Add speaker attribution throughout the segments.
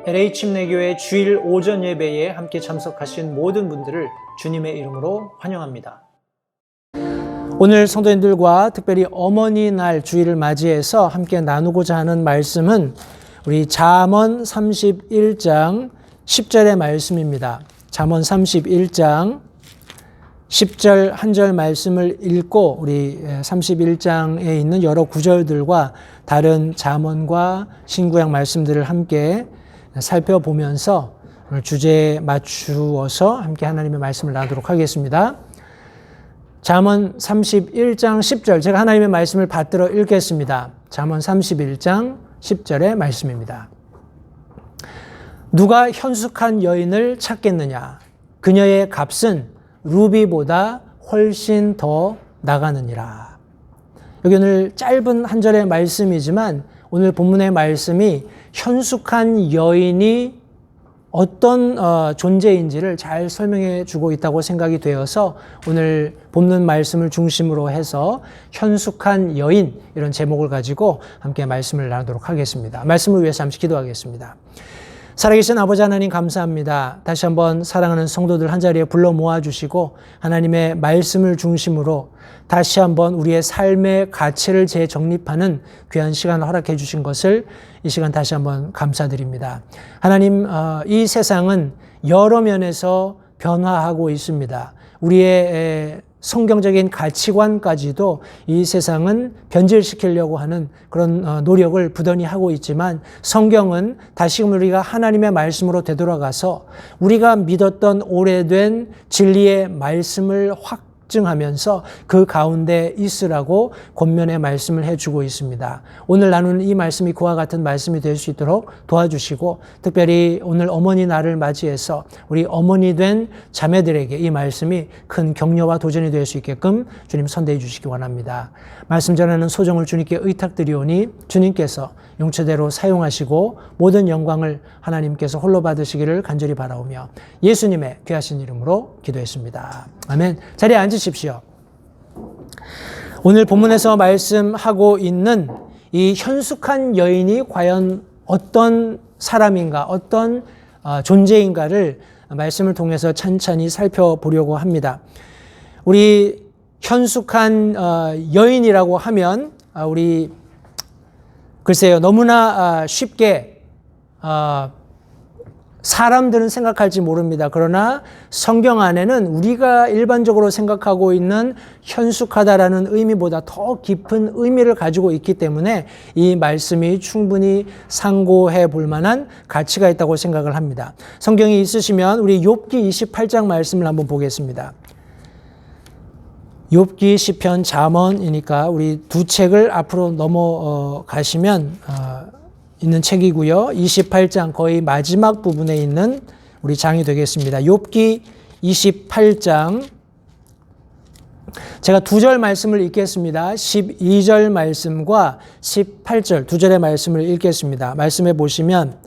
Speaker 1: LA 침례교회 주일 오전 예배에 함께 참석하신 모든 분들을 주님의 이름으로 환영합니다. 오늘 성도님들과 특별히 어머니 날 주일을 맞이해서 함께 나누고자 하는 말씀은 우리 잠언 31장 10절의 말씀입니다. 잠언 31장 10절 한 절 말씀을 읽고 우리 31장에 있는 여러 구절들과 다른 잠언과 신구약 말씀들을 함께 살펴보면서 오늘 주제에 맞추어서 함께 하나님의 말씀을 나누도록 하겠습니다. 잠언 31장 10절, 제가 하나님의 말씀을 받들어 읽겠습니다. 잠언 31장 10절의 말씀입니다. 누가 현숙한 여인을 찾겠느냐? 그녀의 값은 루비보다 훨씬 더 나가느니라. 여기 오늘 짧은 한 절의 말씀이지만 오늘 본문의 말씀이 현숙한 여인이 어떤 존재인지를 잘 설명해 주고 있다고 생각이 되어서 오늘 본문 말씀을 중심으로 해서 현숙한 여인 이런 제목을 가지고 함께 말씀을 나누도록 하겠습니다. 말씀을 위해서 잠시 기도하겠습니다. 살아계신 아버지 하나님 감사합니다. 다시 한번 사랑하는 성도들 한자리에 불러 모아주시고 하나님의 말씀을 중심으로 다시 한번 우리의 삶의 가치를 재정립하는 귀한 시간을 허락해 주신 것을 이 시간 다시 한번 감사드립니다. 하나님, 이 세상은 여러 면에서 변화하고 있습니다. 우리의 성경적인 가치관까지도 이 세상은 변질시키려고 하는 그런 노력을 부단히 하고 있지만 성경은 다시금 우리가 하나님의 말씀으로 되돌아가서 우리가 믿었던 오래된 진리의 말씀을 확증하면서 그 가운데 있으라고 권면의 말씀을 해주고 있습니다. 오늘 나누는 이 말씀이 그와 같은 말씀이 될 수 있도록 도와주시고 특별히 오늘 어머니 날을 맞이해서 우리 어머니 된 자매들에게 이 말씀이 큰 격려와 도전이 될 수 있게끔 주님 선대해 주시기 원합니다. 말씀 전하는 소정을 주님께 의탁드리오니 주님께서 용처대로 사용하시고 모든 영광을 하나님께서 홀로 받으시기를 간절히 바라오며 예수님의 귀하신 이름으로 기도했습니다. 아멘. 자리에 앉으십시오. 오늘 본문에서 말씀하고 있는 이 현숙한 여인이 과연 어떤 사람인가, 어떤 존재인가를 말씀을 통해서 찬찬히 살펴보려고 합니다. 우리 현숙한 여인이라고 하면 우리 글쎄요, 너무나 쉽게 사람들은 생각할지 모릅니다. 그러나 성경 안에는 우리가 일반적으로 생각하고 있는 현숙하다라는 의미보다 더 깊은 의미를 가지고 있기 때문에 이 말씀이 충분히 상고해 볼 만한 가치가 있다고 생각을 합니다. 성경이 있으시면 우리 욥기 28장 말씀을 한번 보겠습니다. 욥기, 시편, 잠언이니까 우리 두 책을 앞으로 넘어가시면 있는 책이고요. 28장 거의 마지막 부분에 있는 우리 장이 되겠습니다. 욥기 28장 제가 두 절 말씀을 읽겠습니다. 12절 말씀과 18절 두 절의 말씀을 읽겠습니다. 말씀해 보시면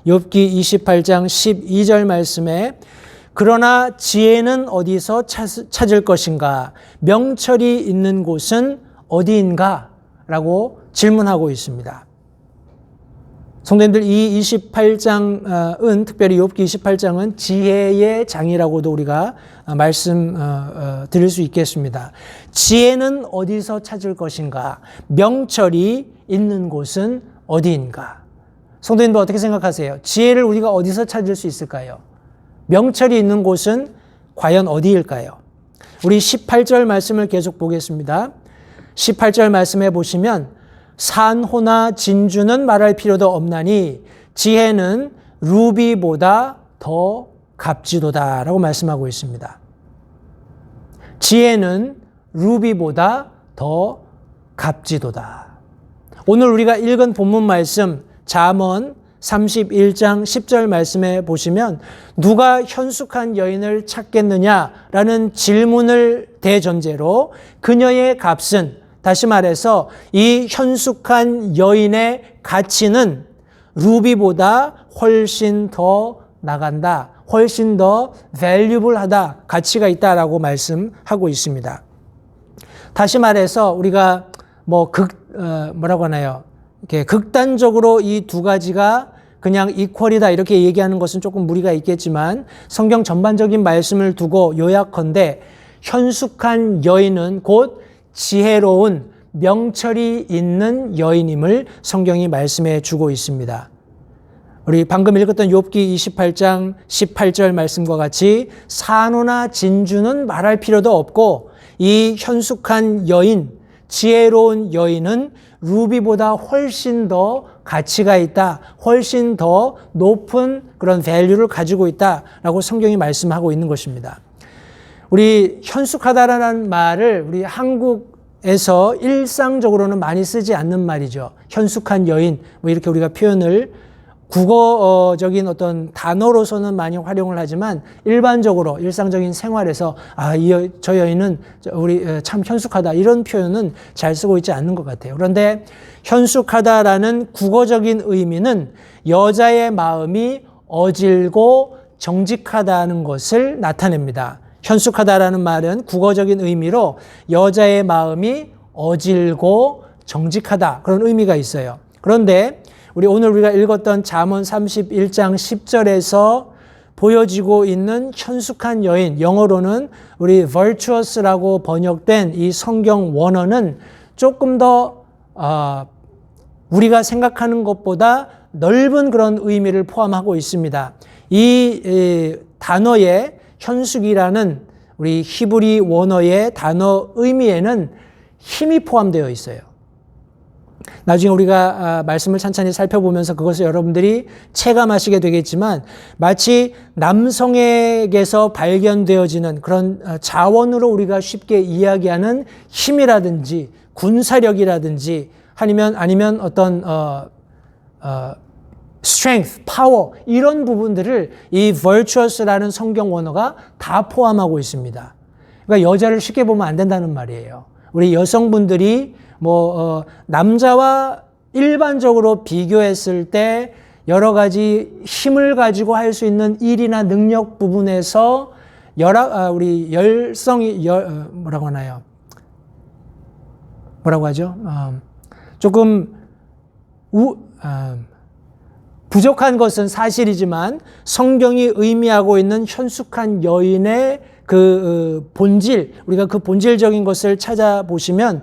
Speaker 1: 욥기 28장 12절 말씀에 그러나 지혜는 어디서 찾을 것인가? 명철이 있는 곳은 어디인가? 라고 질문하고 있습니다. 성도님들, 이 28장은 특별히 욥기 28장은 지혜의 장이라고도 우리가 말씀 드릴 수 있겠습니다. 지혜는 어디서 찾을 것인가? 명철이 있는 곳은 어디인가? 성도님들 어떻게 생각하세요? 지혜를 우리가 어디서 찾을 수 있을까요? 명철이 있는 곳은 과연 어디일까요? 우리 18절 말씀을 계속 보겠습니다. 18절 말씀해 보시면 산호나 진주는 말할 필요도 없나니 지혜는 루비보다 더 값지도다 라고 말씀하고 있습니다. 지혜는 루비보다 더 값지도다. 오늘 우리가 읽은 본문 말씀 잠언 31장 10절 말씀에 보시면 누가 현숙한 여인을 찾겠느냐라는 질문을 대전제로 그녀의 값은, 다시 말해서 이 현숙한 여인의 가치는 루비보다 훨씬 더 나간다, 훨씬 더 valuable하다, 가치가 있다라고 말씀하고 있습니다. 다시 말해서 우리가 뭐라고 하나요? 이렇게 극단적으로 이 두 가지가 그냥 이퀄이다 이렇게 얘기하는 것은 조금 무리가 있겠지만 성경 전반적인 말씀을 두고 요약컨대 현숙한 여인은 곧 지혜로운 명철이 있는 여인임을 성경이 말씀해 주고 있습니다. 우리 방금 읽었던 욥기 28장 18절 말씀과 같이 산호나 진주는 말할 필요도 없고 이 현숙한 여인, 지혜로운 여인은 루비보다 훨씬 더 가치가 있다, 훨씬 더 높은 그런 밸류를 가지고 있다라고 성경이 말씀하고 있는 것입니다. 우리 현숙하다라는 말을 우리 한국에서 일상적으로는 많이 쓰지 않는 말이죠. 현숙한 여인, 뭐 이렇게 우리가 표현을 국어적인 어떤 단어로서는 많이 활용을 하지만 일반적으로 일상적인 생활에서 저 여인은 우리 참 현숙하다 이런 표현은 잘 쓰고 있지 않는 것 같아요. 그런데 현숙하다라는 국어적인 의미는 여자의 마음이 어질고 정직하다는 것을 나타냅니다. 현숙하다라는 말은 국어적인 의미로 여자의 마음이 어질고 정직하다 그런 의미가 있어요. 그런데 오늘 우리가 읽었던 잠언 31장 10절에서 보여지고 있는 현숙한 여인, 영어로는 우리 virtuous라고 번역된 이 성경 원어는 조금 더 우리가 생각하는 것보다 넓은 그런 의미를 포함하고 있습니다. 이 단어의 현숙이라는 우리 히브리 원어의 단어 의미에는 힘이 포함되어 있어요. 나중에 우리가 말씀을 찬찬히 살펴보면서 그것을 여러분들이 체감하시게 되겠지만 마치 남성에게서 발견되어지는 그런 자원으로 우리가 쉽게 이야기하는 힘이라든지 군사력이라든지 아니면 어떤 strength, power 이런 부분들을 이 virtuous라는 성경 원어가 다 포함하고 있습니다. 그러니까 여자를 쉽게 보면 안 된다는 말이에요. 우리 여성분들이 남자와 일반적으로 비교했을 때 여러 가지 힘을 가지고 할 수 있는 일이나 능력 부분에서 우리 뭐라고 하나요? 뭐라고 하죠? 조금 부족한 것은 사실이지만 성경이 의미하고 있는 현숙한 여인의 그 본질, 우리가 그 본질적인 것을 찾아보시면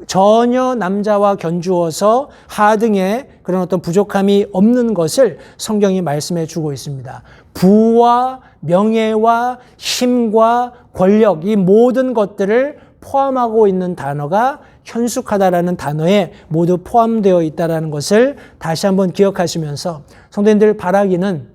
Speaker 1: 전혀 남자와 견주어서 하등의 그런 어떤 부족함이 없는 것을 성경이 말씀해 주고 있습니다. 부와 명예와 힘과 권력, 이 모든 것들을 포함하고 있는 단어가 현숙하다라는 단어에 모두 포함되어 있다는 것을 다시 한번 기억하시면서 성도님들 바라기는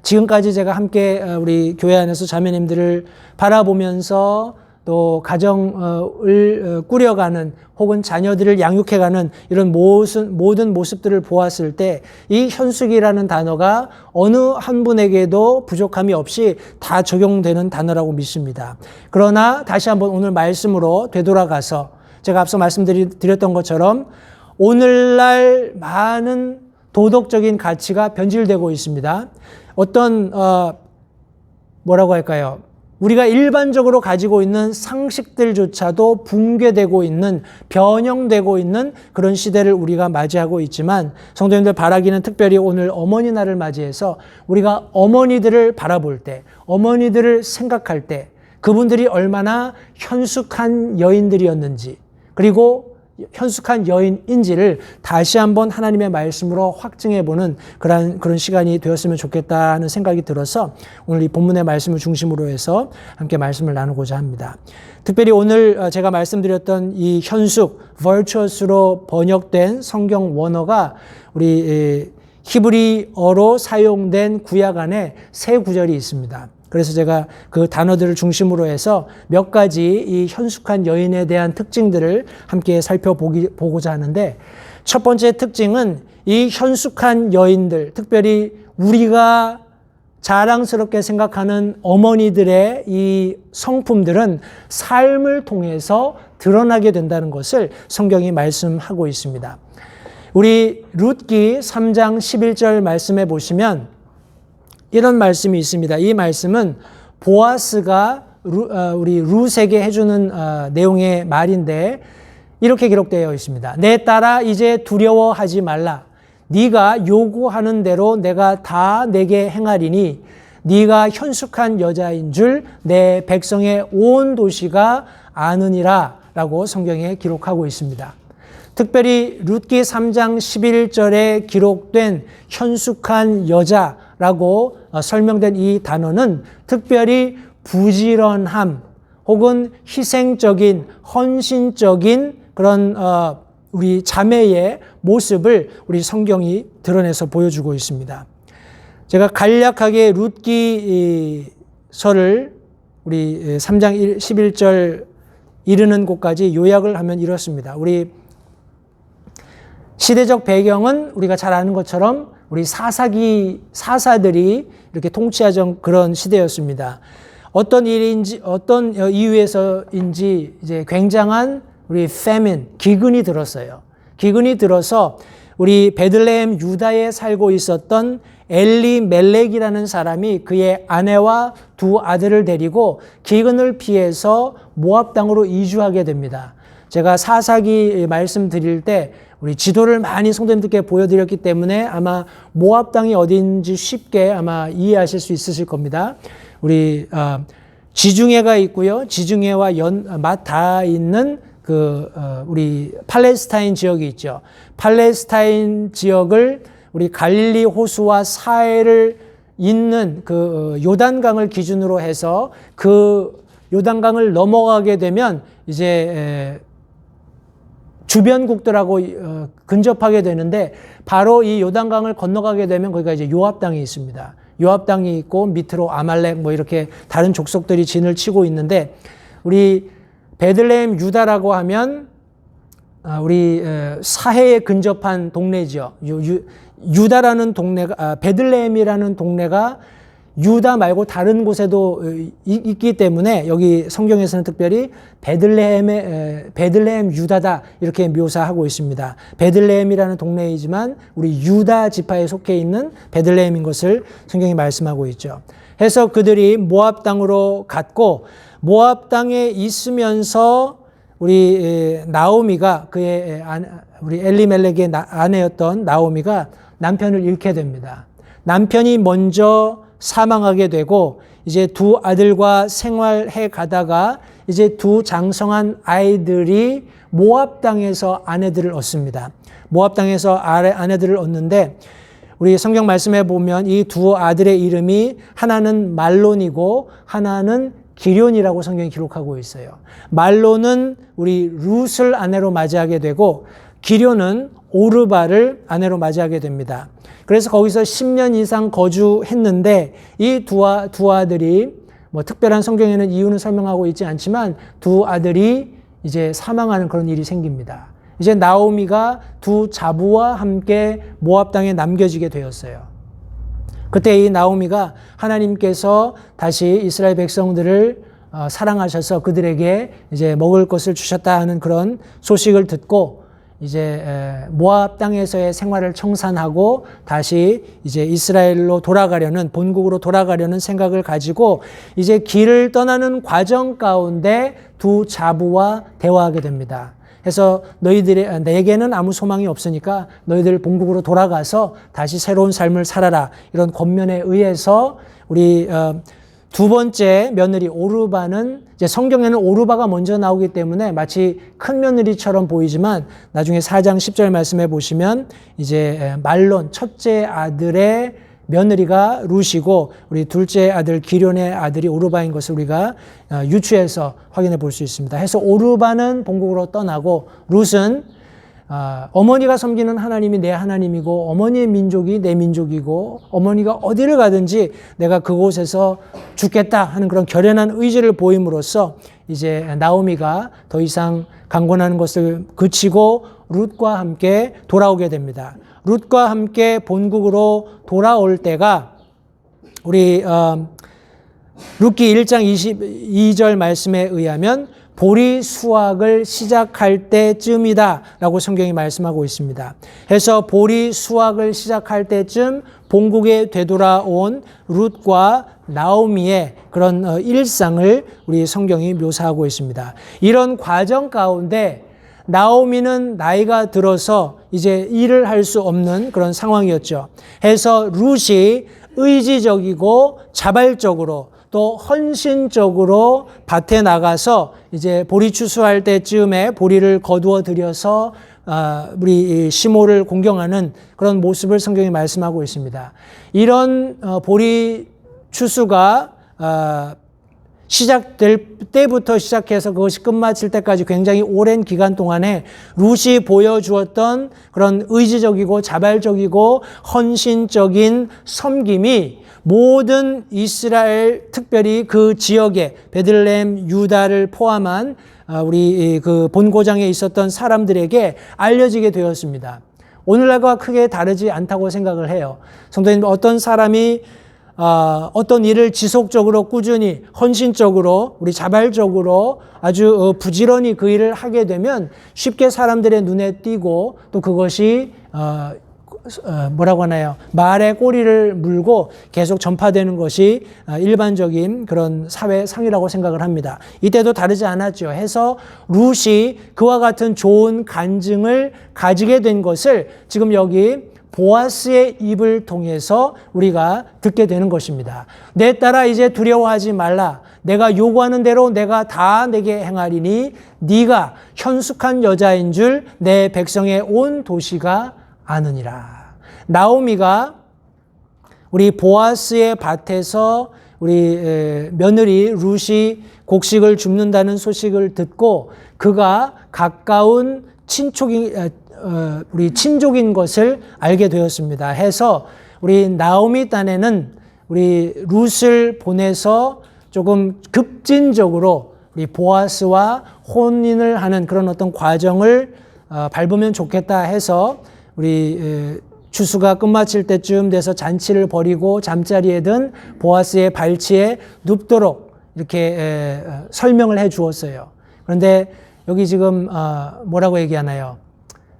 Speaker 1: 지금까지 제가 함께 우리 교회 안에서 자매님들을 바라보면서 또 가정을 꾸려가는 혹은 자녀들을 양육해가는 이런 모든 모습들을 보았을 때 이 현숙이라는 단어가 어느 한 분에게도 부족함이 없이 다 적용되는 단어라고 믿습니다. 그러나 다시 한번 오늘 말씀으로 되돌아가서 제가 앞서 말씀드렸던 것처럼 오늘날 많은 도덕적인 가치가 변질되고 있습니다. 어떤 뭐라고 할까요? 우리가 일반적으로 가지고 있는 상식들조차도 붕괴되고 있는, 변형되고 있는 그런 시대를 우리가 맞이하고 있지만 성도님들 바라기는 특별히 오늘 어머니 날을 맞이해서 우리가 어머니들을 바라볼 때, 어머니들을 생각할 때 그분들이 얼마나 현숙한 여인들이었는지 그리고 현숙한 여인인지를 다시 한번 하나님의 말씀으로 확증해보는 그런 시간이 되었으면 좋겠다 하는 생각이 들어서 오늘 이 본문의 말씀을 중심으로 해서 함께 말씀을 나누고자 합니다. 특별히 오늘 제가 말씀드렸던 이 현숙, virtuous로 번역된 성경 원어가 우리 히브리어로 사용된 구약 안에 세 구절이 있습니다. 그래서 제가 그 단어들을 중심으로 해서 몇 가지 이 현숙한 여인에 대한 특징들을 함께 살펴보고자 하는데 첫 번째 특징은 이 현숙한 여인들, 특별히 우리가 자랑스럽게 생각하는 어머니들의 이 성품들은 삶을 통해서 드러나게 된다는 것을 성경이 말씀하고 있습니다. 우리 룻기 3장 11절 말씀해 보시면 이런 말씀이 있습니다. 이 말씀은 보아스가 우리 룻에게 해주는 내용의 말인데 이렇게 기록되어 있습니다. 내 딸아 이제 두려워하지 말라. 네가 요구하는 대로 내가 다 내게 행하리니 네가 현숙한 여자인 줄 내 백성의 온 도시가 아느니라 라고 성경에 기록하고 있습니다. 특별히 룻기 3장 11절에 기록된 현숙한 여자라고 설명된 이 단어는 특별히 부지런함 혹은 희생적인 헌신적인 그런 우리 자매의 모습을 우리 성경이 드러내서 보여주고 있습니다. 제가 간략하게 룻기서를 우리 3장 11절 이르는 곳까지 요약을 하면 이렇습니다. 우리 시대적 배경은 우리가 잘 아는 것처럼 우리 사사들이 이렇게 통치하던 그런 시대였습니다. 어떤 일인지, 어떤 이유에서인지 이제 굉장한 우리 famine, 기근이 들었어요. 기근이 들어서 우리 베들레헴 유다에 살고 있었던 엘리멜렉이라는 사람이 그의 아내와 두 아들을 데리고 기근을 피해서 모압 땅으로 이주하게 됩니다. 제가 사사기 말씀드릴 때 우리 지도를 많이 성도님들께 보여드렸기 때문에 아마 모압 땅이 어딘지 쉽게 아마 이해하실 수 있으실 겁니다. 우리 지중해가 있고요. 지중해와 맞닿아 있는 우리 팔레스타인 지역이 있죠. 팔레스타인 지역을 우리 갈릴리 호수와 사해를 잇는 요단강을 기준으로 해서 그 요단강을 넘어가게 되면 이제 주변국들하고 근접하게 되는데 바로 이 요단강을 건너가게 되면 거기가 이제 요압 땅이 있습니다. 요압 땅이 있고 밑으로 아말렉 뭐 이렇게 다른 족속들이 진을 치고 있는데 우리 베들레헴 유다라고 하면 우리 사해에 근접한 동네죠. 유다라는 동네가 베들레헴이라는 동네가 유다 말고 다른 곳에도 있기 때문에 여기 성경에서는 특별히 베들레헴 유다다 이렇게 묘사하고 있습니다. 베들레헴이라는 동네이지만 우리 유다 지파에 속해 있는 베들레헴인 것을 성경이 말씀하고 있죠. 해서 그들이 모압 땅으로 갔고 모압 땅에 있으면서 우리 나오미가 우리 엘리멜렉의 아내였던 나오미가 남편을 잃게 됩니다. 남편이 먼저 사망하게 되고 이제 두 아들과 생활해 가다가 이제 두 장성한 아이들이 모압 땅에서 아내들을 얻습니다. 모압 땅에서 아내들을 얻는데 우리 성경 말씀에 보면 이 두 아들의 이름이 하나는 말론이고 하나는 기럐이라고 성경이 기록하고 있어요. 말론은 우리 룻을 아내로 맞이하게 되고 기럐은 오르바를 아내로 맞이하게 됩니다. 그래서 거기서 10년 이상 거주했는데 이 두 아들이 뭐 특별한 성경에는 이유는 설명하고 있지 않지만 두 아들이 이제 사망하는 그런 일이 생깁니다. 이제 나오미가 두 자부와 함께 모압 땅에 남겨지게 되었어요. 그때 이 나오미가 하나님께서 다시 이스라엘 백성들을 사랑하셔서 그들에게 이제 먹을 것을 주셨다 하는 그런 소식을 듣고 이제 모압 땅에서의 생활을 청산하고 다시 이제 이스라엘로 돌아가려는 본국으로 돌아가려는 생각을 가지고 이제 길을 떠나는 과정 가운데 두 자부와 대화하게 됩니다. 해서 내게는 아무 소망이 없으니까 너희들 본국으로 돌아가서 다시 새로운 삶을 살아라. 이런 권면에 의해서 우리 두 번째 며느리 오르바는 이제 성경에는 오르바가 먼저 나오기 때문에 마치 큰 며느리처럼 보이지만 나중에 4장 10절 말씀해 보시면 이제 말론 첫째 아들의 며느리가 룻이고 우리 둘째 아들 기럐의 아들이 오르바인 것을 우리가 유추해서 확인해 볼 수 있습니다. 해서 오르바는 본국으로 떠나고 룻은 어머니가 섬기는 하나님이 내 하나님이고 어머니의 민족이 내 민족이고 어머니가 어디를 가든지 내가 그곳에서 죽겠다 하는 그런 결연한 의지를 보임으로써 이제 나오미가 더 이상 강권하는 것을 그치고 룻과 함께 돌아오게 됩니다. 룻과 함께 본국으로 돌아올 때가 우리 룻기 1장 22절 말씀에 의하면 보리 수확을 시작할 때쯤이다 라고 성경이 말씀하고 있습니다. 해서 보리 수확을 시작할 때쯤 본국에 되돌아온 룻과 나오미의 그런 일상을 우리 성경이 묘사하고 있습니다. 이런 과정 가운데 나오미는 나이가 들어서 이제 일을 할 수 없는 그런 상황이었죠. 해서 룻이 의지적이고 자발적으로 또 헌신적으로 밭에 나가서 이제 보리 추수할 때쯤에 보리를 거두어 들여서 우리 시모를 공경하는 그런 모습을 성경이 말씀하고 있습니다. 이런 보리 추수가 시작될 때부터 시작해서 그것이 끝마칠 때까지 굉장히 오랜 기간 동안에 룻이 보여주었던 그런 의지적이고 자발적이고 헌신적인 섬김이 모든 이스라엘, 특별히 그 지역에 베들레헴, 유다를 포함한 우리 그 본고장에 있었던 사람들에게 알려지게 되었습니다. 오늘날과 크게 다르지 않다고 생각을 해요. 성도님, 어떤 사람이 어떤 일을 지속적으로 꾸준히 헌신적으로 우리 자발적으로 아주 부지런히 그 일을 하게 되면 쉽게 사람들의 눈에 띄고 또 그것이 뭐라고 하나요? 말의 꼬리를 물고 계속 전파되는 것이 일반적인 그런 사회상이라고 생각을 합니다. 이때도 다르지 않았죠. 해서 룻이 그와 같은 좋은 간증을 가지게 된 것을 지금 여기 보아스의 입을 통해서 우리가 듣게 되는 것입니다. 내 딸아 이제 두려워하지 말라. 내가 요구하는 대로 내가 다 내게 행하리니 네가 현숙한 여자인 줄 내 백성의 온 도시가 아느니라. 나오미가 우리 보아스의 밭에서 우리 며느리 룻이 곡식을 줍는다는 소식을 듣고 그가 가까운 우리 친족인 것을 알게 되었습니다. 해서 우리 나오미 딴에는 우리 룻을 보내서 조금 급진적으로 우리 보아스와 혼인을 하는 그런 어떤 과정을 밟으면 좋겠다 해서 우리 추수가 끝마칠 때쯤 돼서 잔치를 벌이고 잠자리에 든 보아스의 발치에 눕도록 이렇게 설명을 해 주었어요. 그런데 여기 지금 뭐라고 얘기하나요?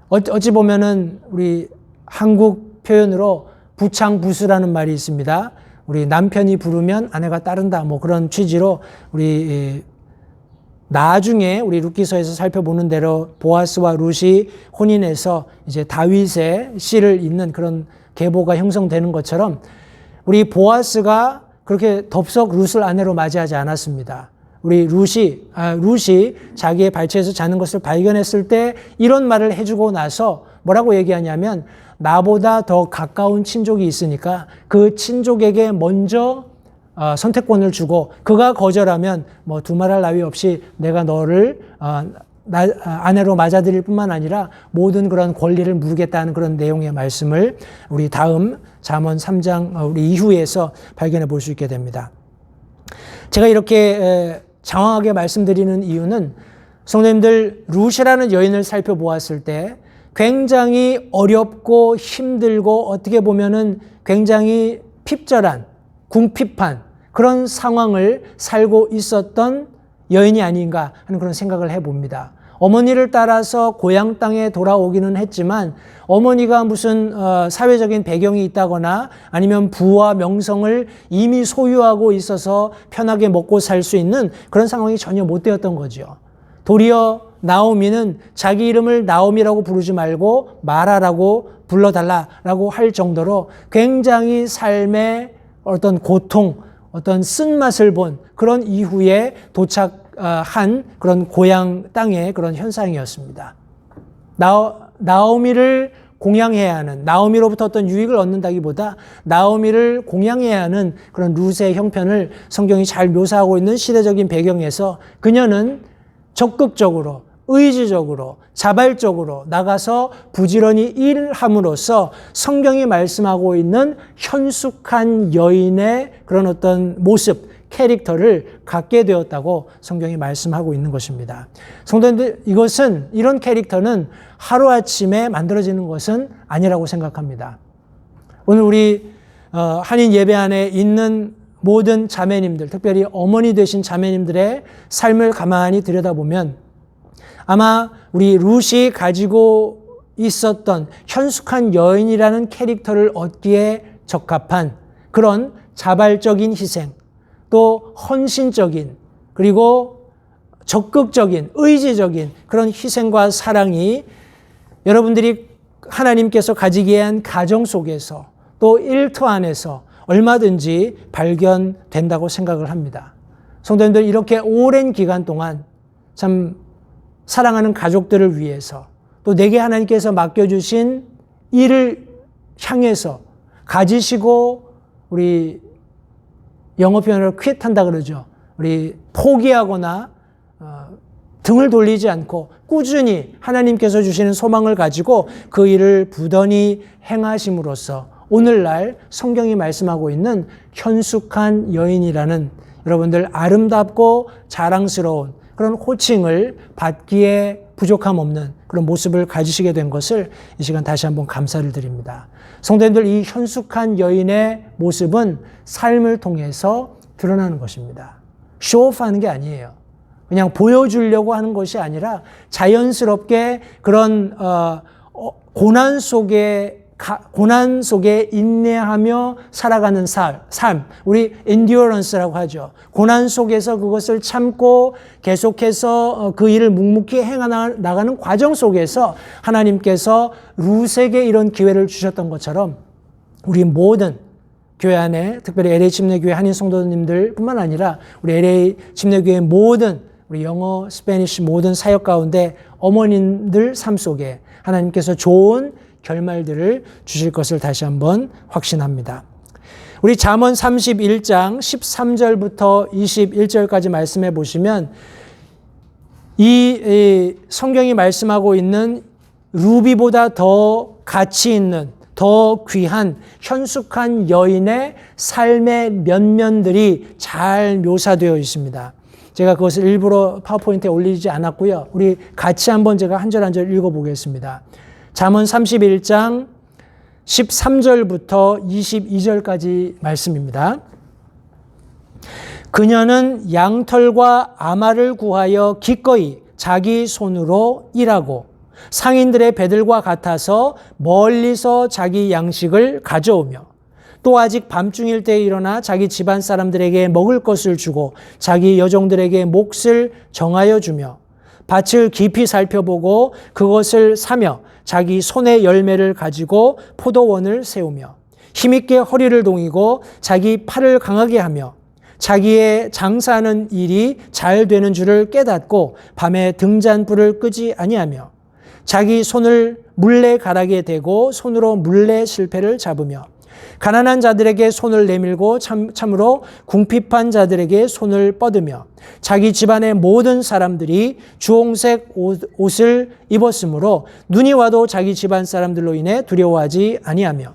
Speaker 1: 어찌 보면은 우리 한국 표현으로 부창부수라는 말이 있습니다. 우리 남편이 부르면 아내가 따른다 뭐 그런 취지로 우리 나중에 우리 룻기서에서 살펴보는 대로 보아스와 룻이 혼인해서 이제 다윗의 씨를 잇는 그런 계보가 형성되는 것처럼 우리 보아스가 그렇게 덥석 룻을 아내로 맞이하지 않았습니다. 우리 룻이 자기의 발치에서 자는 것을 발견했을 때 이런 말을 해주고 나서 뭐라고 얘기하냐면 나보다 더 가까운 친족이 있으니까 그 친족에게 먼저 선택권을 주고 그가 거절하면 뭐 두말할 나위 없이 내가 너를 아내로 맞아들일 뿐만 아니라 모든 그런 권리를 물겠다는 그런 내용의 말씀을 우리 다음 잠언 3장 우리 이후에서 발견해 볼 수 있게 됩니다. 제가 이렇게 장황하게 말씀드리는 이유는 성도님들 룻이라는 여인을 살펴보았을 때 굉장히 어렵고 힘들고 어떻게 보면은 굉장히 핍절한 궁핍한 그런 상황을 살고 있었던 여인이 아닌가 하는 그런 생각을 해봅니다. 어머니를 따라서 고향 땅에 돌아오기는 했지만 어머니가 무슨 사회적인 배경이 있다거나 아니면 부와 명성을 이미 소유하고 있어서 편하게 먹고 살 수 있는 그런 상황이 전혀 못 되었던 거죠. 도리어 나오미는 자기 이름을 나오미라고 부르지 말고 마라라고 불러달라라고 할 정도로 굉장히 삶의 어떤 고통, 어떤 쓴맛을 본 그런 이후에 도착한 그런 고향 땅의 그런 현상이었습니다. 나오미를 공양해야 하는, 나오미로부터 어떤 유익을 얻는다기보다 나오미를 공양해야 하는 그런 룻의 형편을 성경이 잘 묘사하고 있는 시대적인 배경에서 그녀는 적극적으로 의지적으로 자발적으로 나가서 부지런히 일함으로써 성경이 말씀하고 있는 현숙한 여인의 그런 어떤 모습, 캐릭터를 갖게 되었다고 성경이 말씀하고 있는 것입니다. 성도님들, 이런 캐릭터는 하루아침에 만들어지는 것은 아니라고 생각합니다. 오늘 우리 한인 예배 안에 있는 모든 자매님들, 특별히 어머니 되신 자매님들의 삶을 가만히 들여다보면 아마 우리 룻이 가지고 있었던 현숙한 여인이라는 캐릭터를 얻기에 적합한 그런 자발적인 희생, 또 헌신적인, 그리고 적극적인, 의지적인 그런 희생과 사랑이 여러분들이 하나님께서 가지기에 한 가정 속에서 또 일터 안에서 얼마든지 발견된다고 생각을 합니다. 성도님들, 이렇게 오랜 기간 동안 참 사랑하는 가족들을 위해서 또 내게 하나님께서 맡겨주신 일을 향해서 가지시고, 우리 영어 표현으로 quit한다 그러죠. 우리 포기하거나 등을 돌리지 않고 꾸준히 하나님께서 주시는 소망을 가지고 그 일을 부단히 행하심으로써 오늘날 성경이 말씀하고 있는 현숙한 여인이라는 여러분들 아름답고 자랑스러운 그런 호칭을 받기에 부족함 없는 그런 모습을 가지시게 된 것을 이 시간 다시 한번 감사를 드립니다. 성도님들, 이 현숙한 여인의 모습은 삶을 통해서 드러나는 것입니다. 쇼오프하는 게 아니에요. 그냥 보여주려고 하는 것이 아니라 자연스럽게 그런 고난 속에 인내하며 살아가는 삶, 우리 endurance라고 하죠. 고난 속에서 그것을 참고 계속해서 그 일을 묵묵히 행해나가는 과정 속에서 하나님께서 룻에게 이런 기회를 주셨던 것처럼 우리 모든 교회 안에, 특별히 LA 침례교회 한인 성도님들 뿐만 아니라 우리 LA 침례교회 모든 우리 영어, 스페니쉬 모든 사역 가운데 어머님들 삶 속에 하나님께서 좋은 결말들을 주실 것을 다시 한번 확신합니다. 우리 잠언 31장 13절부터 21절까지 말씀해 보시면 이 성경이 말씀하고 있는 루비보다 더 가치 있는, 더 귀한 현숙한 여인의 삶의 면면들이 잘 묘사되어 있습니다. 제가 그것을 일부러 파워포인트에 올리지 않았고요. 우리 같이 한번 제가 한 절 한 절 읽어보겠습니다. 잠언 31장 13절부터 22절까지 말씀입니다. 그녀는 양털과 아마를 구하여 기꺼이 자기 손으로 일하고 상인들의 배들과 같아서 멀리서 자기 양식을 가져오며 또 아직 밤중일 때에 일어나 자기 집안 사람들에게 먹을 것을 주고 자기 여종들에게 몫을 정하여 주며 밭을 깊이 살펴보고 그것을 사며 자기 손의 열매를 가지고 포도원을 세우며 힘있게 허리를 동이고 자기 팔을 강하게 하며 자기의 장사하는 일이 잘 되는 줄을 깨닫고 밤에 등잔불을 끄지 아니하며 자기 손을 물레가락에 대고 손으로 물레 실패를 잡으며 가난한 자들에게 손을 내밀고 참으로 궁핍한 자들에게 손을 뻗으며 자기 집안의 모든 사람들이 주홍색 옷을 입었으므로 눈이 와도 자기 집안 사람들로 인해 두려워하지 아니하며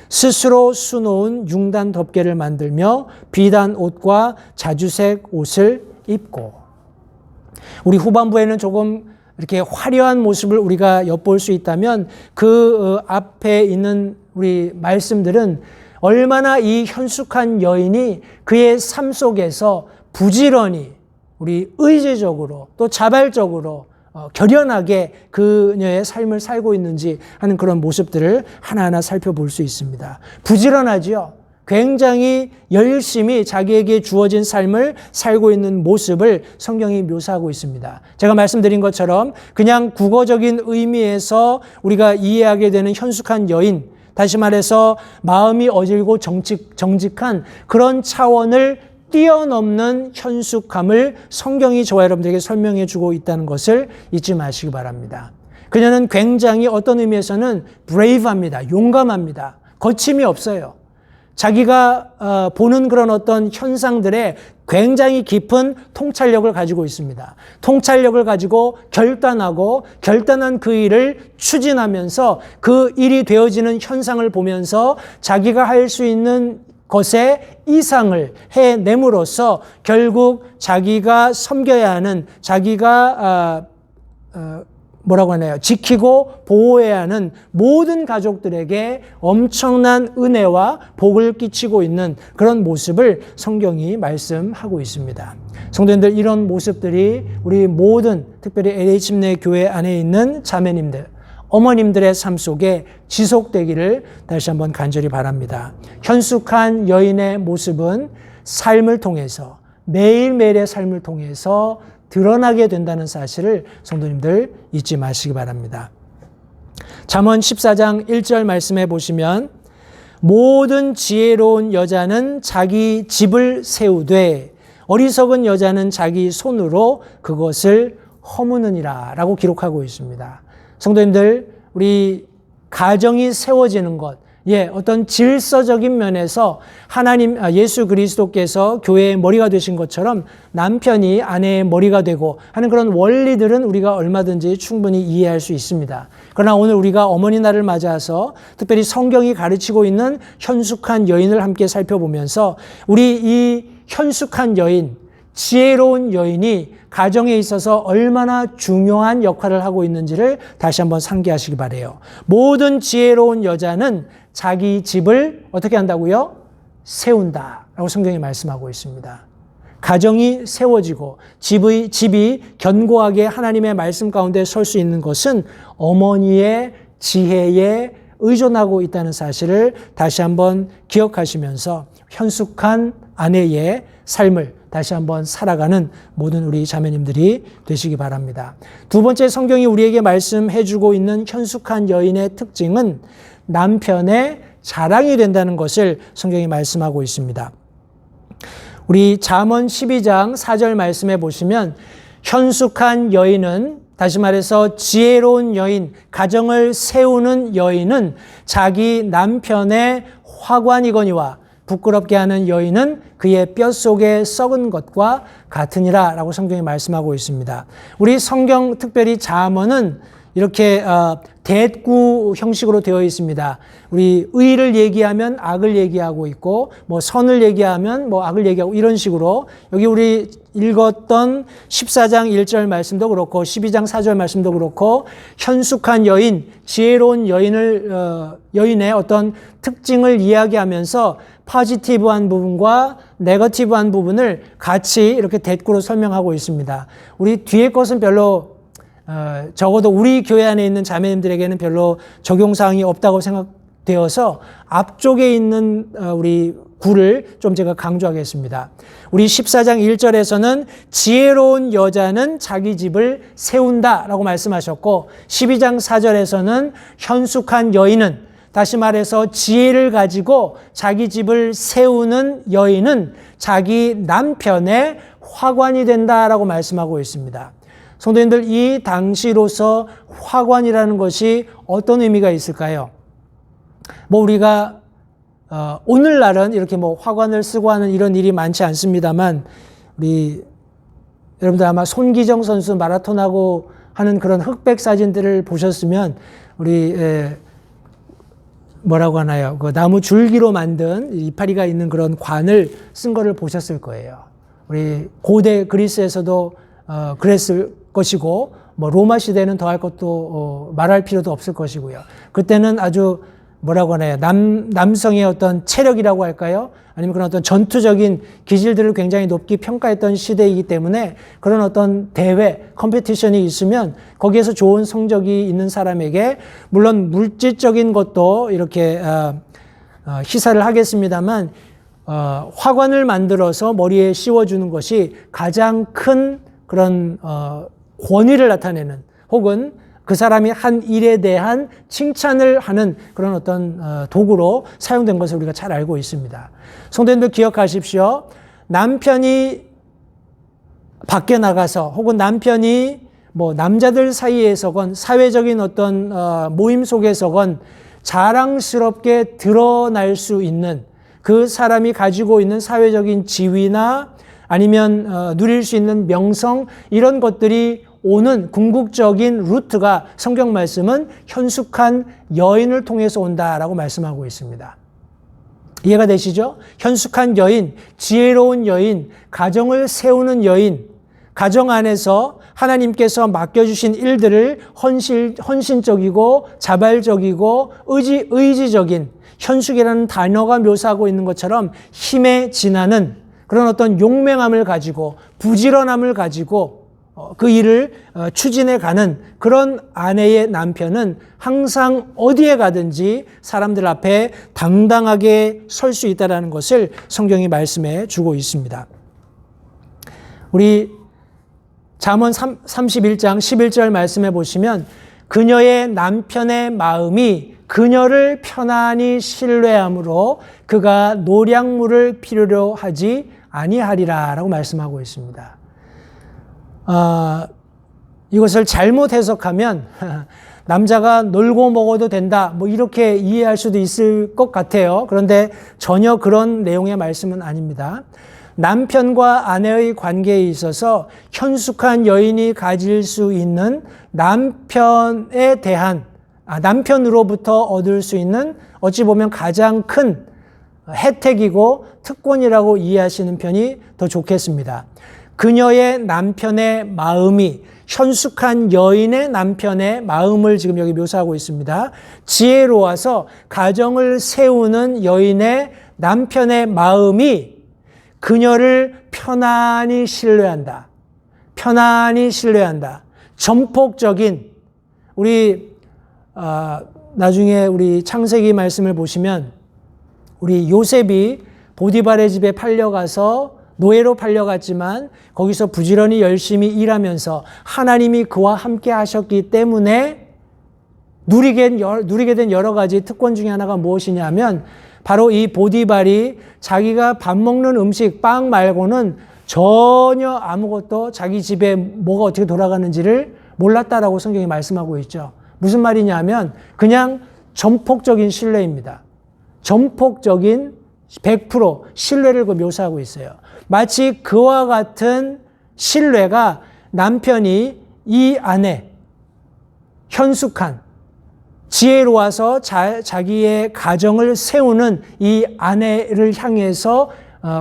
Speaker 1: 스스로 수놓은 융단 덮개를 만들며 비단 옷과 자주색 옷을 입고. 우리 후반부에는 조금 이렇게 화려한 모습을 우리가 엿볼 수 있다면 그 앞에 있는 우리 말씀들은 얼마나 이 현숙한 여인이 그의 삶 속에서 부지런히 우리 의지적으로 또 자발적으로 결연하게 그녀의 삶을 살고 있는지 하는 그런 모습들을 하나하나 살펴볼 수 있습니다. 부지런하지요. 굉장히 열심히 자기에게 주어진 삶을 살고 있는 모습을 성경이 묘사하고 있습니다. 제가 말씀드린 것처럼 그냥 국어적인 의미에서 우리가 이해하게 되는 현숙한 여인, 다시 말해서 마음이 어질고 정직한 그런 차원을 뛰어넘는 현숙함을 성경이 저와 여러분들에게 설명해 주고 있다는 것을 잊지 마시기 바랍니다. 그녀는 굉장히 어떤 의미에서는 brave합니다. 용감합니다. 거침이 없어요. 자기가 보는 그런 어떤 현상들에 굉장히 깊은 통찰력을 가지고 있습니다. 통찰력을 가지고 결단한 그 일을 추진하면서 그 일이 되어지는 현상을 보면서 자기가 할 수 있는 것의 이상을 해냄으로써 결국 자기가 섬겨야 하는, 자기가 뭐라고 하나요? 지키고 보호해야 하는 모든 가족들에게 엄청난 은혜와 복을 끼치고 있는 그런 모습을 성경이 말씀하고 있습니다. 성도님들, 이런 모습들이 우리 모든 특별히 LA 침례 교회 안에 있는 자매님들, 어머님들의 삶 속에 지속되기를 다시 한번 간절히 바랍니다. 현숙한 여인의 모습은 삶을 통해서, 매일매일의 삶을 통해서 드러나게 된다는 사실을 성도님들 잊지 마시기 바랍니다. 잠언 14장 1절 말씀해 보시면 모든 지혜로운 여자는 자기 집을 세우되 어리석은 여자는 자기 손으로 그것을 허무느니라 라고 기록하고 있습니다. 성도님들, 우리 가정이 세워지는 것, 어떤 질서적인 면에서 하나님, 예수 그리스도께서 교회의 머리가 되신 것처럼 남편이 아내의 머리가 되고 하는 그런 원리들은 우리가 얼마든지 충분히 이해할 수 있습니다. 그러나 오늘 우리가 어머니 날을 맞아서 특별히 성경이 가르치고 있는 현숙한 여인을 함께 살펴보면서 우리 이 현숙한 여인, 지혜로운 여인이 가정에 있어서 얼마나 중요한 역할을 하고 있는지를 다시 한번 상기하시기 바라요. 모든 지혜로운 여자는 자기 집을 어떻게 한다고요? 세운다라고 성경이 말씀하고 있습니다. 가정이 세워지고 집이 견고하게 하나님의 말씀 가운데 설 수 있는 것은 어머니의 지혜에 의존하고 있다는 사실을 다시 한번 기억하시면서 현숙한 아내의 삶을 다시 한번 살아가는 모든 우리 자매님들이 되시기 바랍니다. 두 번째, 성경이 우리에게 말씀해 주고 있는 현숙한 여인의 특징은 남편의 자랑이 된다는 것을 성경이 말씀하고 있습니다. 우리 잠언 12장 4절 말씀해 보시면 현숙한 여인은, 다시 말해서 지혜로운 여인, 가정을 세우는 여인은 자기 남편의 화관이거니와 부끄럽게 하는 여인은 그의 뼛속에 썩은 것과 같으니라 라고 성경이 말씀하고 있습니다. 우리 성경, 특별히 잠언은 이렇게 대구 형식으로 되어 있습니다. 우리 의를 얘기하면 악을 얘기하고 있고, 선을 얘기하면 악을 얘기하고, 이런 식으로 여기 우리 읽었던 14장 1절 말씀도 그렇고 12장 4절 말씀도 그렇고 현숙한 여인, 지혜로운 여인의 어떤 특징을 이야기하면서 포지티브한 부분과 네거티브한 부분을 같이 이렇게 대꾸로 설명하고 있습니다. 우리 뒤에 것은 별로 적어도 우리 교회 안에 있는 자매님들에게는 별로 적용사항이 없다고 생각되어서 앞쪽에 있는 우리 구를 좀 제가 강조하겠습니다. 우리 14장 1절에서는 지혜로운 여자는 자기 집을 세운다라고 말씀하셨고 12장 4절에서는 현숙한 여인은, 다시 말해서 지혜를 가지고 자기 집을 세우는 여인은 자기 남편의 화관이 된다라고 말씀하고 있습니다. 성도님들, 이 당시로서 화관이라는 것이 어떤 의미가 있을까요? 우리가 오늘날은 이렇게 화관을 쓰고 하는 이런 일이 많지 않습니다만, 우리 여러분들 아마 손기정 선수 마라톤하고 하는 그런 흑백 사진들을 보셨으면 우리 뭐라고 하나요? 그 나무 줄기로 만든 이파리가 있는 그런 관을 쓴 거를 보셨을 거예요. 우리 고대 그리스에서도 그랬을 것이고, 로마 시대는 더할 것도 말할 필요도 없을 것이고요. 그때는 아주 뭐라고 하나요? 남성의 어떤 체력이라고 할까요? 아니면 그런 어떤 전투적인 기질들을 굉장히 높게 평가했던 시대이기 때문에 그런 어떤 대회, 컴피티션이 있으면 거기에서 좋은 성적이 있는 사람에게 물론 물질적인 것도 이렇게 희사를 하겠습니다만 화관을 만들어서 머리에 씌워주는 것이 가장 큰 그런 권위를 나타내는, 혹은 그 사람이 한 일에 대한 칭찬을 하는 그런 어떤 도구로 사용된 것을 우리가 잘 알고 있습니다. 성도님들 기억하십시오. 남편이 밖에 나가서, 혹은 남편이 남자들 사이에서건 사회적인 어떤 모임 속에서건 자랑스럽게 드러날 수 있는 그 사람이 가지고 있는 사회적인 지위나 아니면 누릴 수 있는 명성, 이런 것들이 오는 궁극적인 루트가 성경 말씀은 현숙한 여인을 통해서 온다라고 말씀하고 있습니다. 이해가 되시죠? 현숙한 여인, 지혜로운 여인, 가정을 세우는 여인, 가정 안에서 하나님께서 맡겨주신 일들을 헌신적이고 자발적이고 의지적인, 현숙이라는 단어가 묘사하고 있는 것처럼 힘에 지나는 그런 어떤 용맹함을 가지고 부지런함을 가지고 그 일을 추진해 가는 그런 아내의 남편은 항상 어디에 가든지 사람들 앞에 당당하게 설 수 있다는 것을 성경이 말씀해 주고 있습니다. 우리 잠언 31장 11절 말씀해 보시면 그녀의 남편의 마음이 그녀를 편안히 신뢰함으로 그가 노량물을 필요로 하지 아니하리라 라고 말씀하고 있습니다. 이것을 잘못 해석하면 남자가 놀고 먹어도 된다 뭐 이렇게 이해할 수도 있을 것 같아요. 그런데 전혀 그런 내용의 말씀은 아닙니다. 남편과 아내의 관계에 있어서 현숙한 여인이 가질 수 있는 남편에 대한 남편으로부터 얻을 수 있는 어찌 보면 가장 큰 혜택이고 특권이라고 이해하시는 편이 더 좋겠습니다. 그녀의 남편의 마음이 현숙한 여인의 남편의 마음을 지금 여기 묘사하고 있습니다. 지혜로워서 가정을 세우는 여인의 남편의 마음이 그녀를 편안히 신뢰한다. 편안히 신뢰한다. 전폭적인 우리 나중에 우리 창세기 말씀을 보시면 우리 요셉이 보디발의 집에 팔려가서 노예로 팔려갔지만 거기서 부지런히 열심히 일하면서 하나님이 그와 함께 하셨기 때문에 누리게 된 여러 가지 특권 중에 하나가 무엇이냐면 바로 이 보디발이 자기가 밥 먹는 음식, 빵 말고는 전혀 아무것도 자기 집에 뭐가 어떻게 돌아가는지를 몰랐다라고 성경이 말씀하고 있죠. 무슨 말이냐면 그냥 전폭적인 신뢰입니다. 전폭적인 100% 신뢰를 묘사하고 있어요. 마치 그와 같은 신뢰가 남편이 이 아내, 현숙한, 지혜로워서 자기의 가정을 세우는 이 아내를 향해서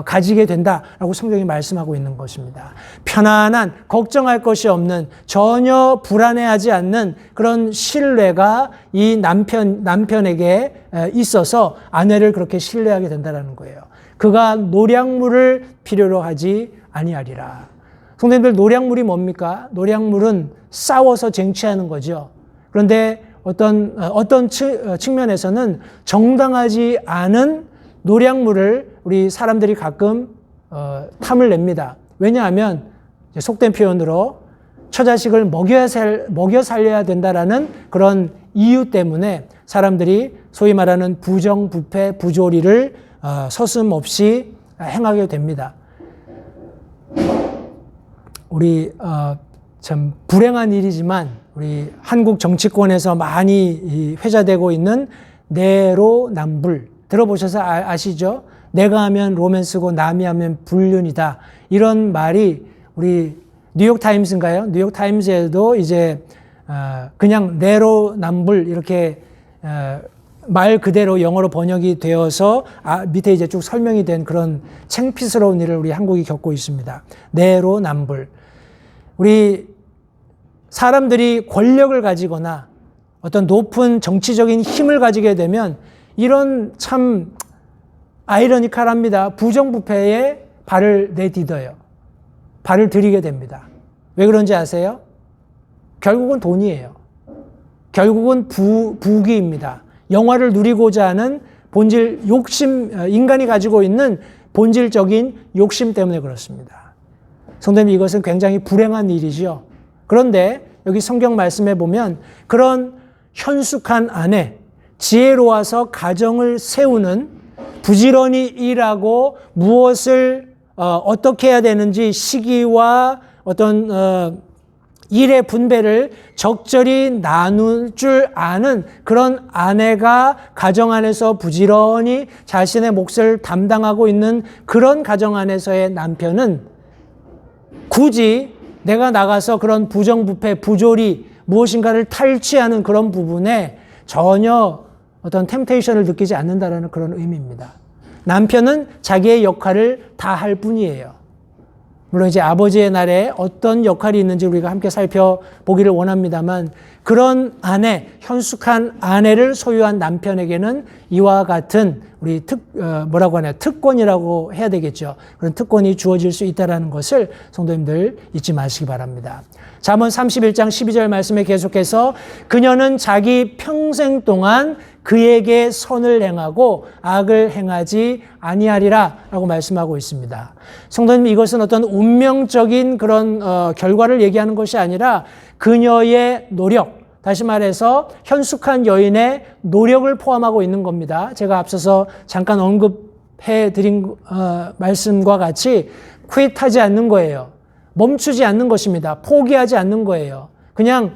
Speaker 1: 가지게 된다라고 성경이 말씀하고 있는 것입니다. 편안한, 걱정할 것이 없는, 전혀 불안해하지 않는 그런 신뢰가 이 남편에게 있어서 아내를 그렇게 신뢰하게 된다는 거예요. 그가 노량물을 필요로 하지 아니하리라. 성도님들, 노량물이 뭡니까? 노량물은 싸워서 쟁취하는 거죠. 그런데 어떤 측면에서는 정당하지 않은 노량물을 우리 사람들이 가끔 탐을 냅니다. 왜냐하면 속된 표현으로 처자식을 먹여 살려야 된다라는 그런 이유 때문에 사람들이 소위 말하는 부정부패, 부조리를 서슴없이 행하게 됩니다. 우리 참 불행한 일이지만 우리 한국 정치권에서 많이 회자되고 있는 내로남불 들어보셔서 아시죠? 내가 하면 로맨스고 남이 하면 불륜이다. 이런 말이 우리 뉴욕타임스인가요? 뉴욕타임스에도 이제 그냥 내로남불 이렇게 말 그대로 영어로 번역이 되어서 밑에 이제 쭉 설명이 된 그런 창피스러운 일을 우리 한국이 겪고 있습니다. 내로남불. 우리 사람들이 권력을 가지거나 어떤 높은 정치적인 힘을 가지게 되면 이런 참 아이러니컬합니다. 부정부패에 발을 내딛어요. 발을 들이게 됩니다. 왜 그런지 아세요? 결국은 돈이에요. 결국은 부귀입니다. 영화를 누리고자 하는 본질, 욕심, 인간이 가지고 있는 본질적인 욕심 때문에 그렇습니다. 성도님, 이것은 굉장히 불행한 일이죠. 그런데 여기 성경 말씀에 보면 그런 현숙한 아내, 지혜로워서 가정을 세우는, 부지런히 일하고 무엇을 어떻게 해야 되는지 시기와 어떤 일의 분배를 적절히 나눌 줄 아는 그런 아내가 가정 안에서 부지런히 자신의 몫을 담당하고 있는 그런 가정 안에서의 남편은 굳이 내가 나가서 그런 부정부패, 부조리 무엇인가를 탈취하는 그런 부분에 전혀 어떤 템테이션을 느끼지 않는다는 그런 의미입니다. 남편은 자기의 역할을 다 할 뿐이에요. 물론 이제 아버지의 날에 어떤 역할이 있는지 우리가 함께 살펴보기를 원합니다만 그런 아내, 현숙한 아내를 소유한 남편에게는 이와 같은 우리 특권이라고 해야 되겠죠. 그런 특권이 주어질 수 있다는 것을 성도님들 잊지 마시기 바랍니다. 잠언 31장 12절 말씀에 계속해서 그녀는 자기 평생 동안 그에게 선을 행하고 악을 행하지 아니하리라 라고 말씀하고 있습니다. 성도님, 이것은 어떤 운명적인 그런 결과를 얘기하는 것이 아니라 그녀의 노력, 다시 말해서 현숙한 여인의 노력을 포함하고 있는 겁니다. 제가 앞서서 잠깐 언급해 드린 말씀과 같이 퀴트하지 않는 거예요. 멈추지 않는 것입니다. 포기하지 않는 거예요. 그냥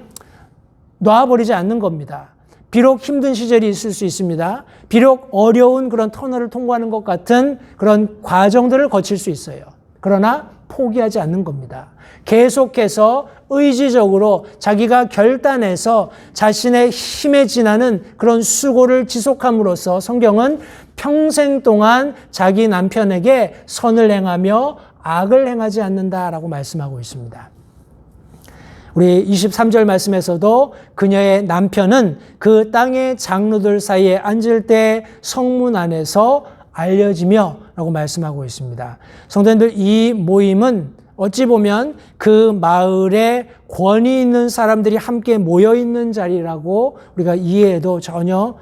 Speaker 1: 놔버리지 않는 겁니다. 비록 힘든 시절이 있을 수 있습니다. 비록 어려운 그런 터널을 통과하는 것 같은 그런 과정들을 거칠 수 있어요. 그러나 포기하지 않는 겁니다. 계속해서 의지적으로 자기가 결단해서 자신의 힘에 지나는 그런 수고를 지속함으로써 성경은 평생 동안 자기 남편에게 선을 행하며 악을 행하지 않는다라고 말씀하고 있습니다. 우리 23절 말씀에서도 그녀의 남편은 그 땅의 장로들 사이에 앉을 때 성문 안에서 알려지며 라고 말씀하고 있습니다. 성도님들, 이 모임은 어찌 보면 그 마을에 권위 있는 사람들이 함께 모여 있는 자리라고 우리가 이해해도 전혀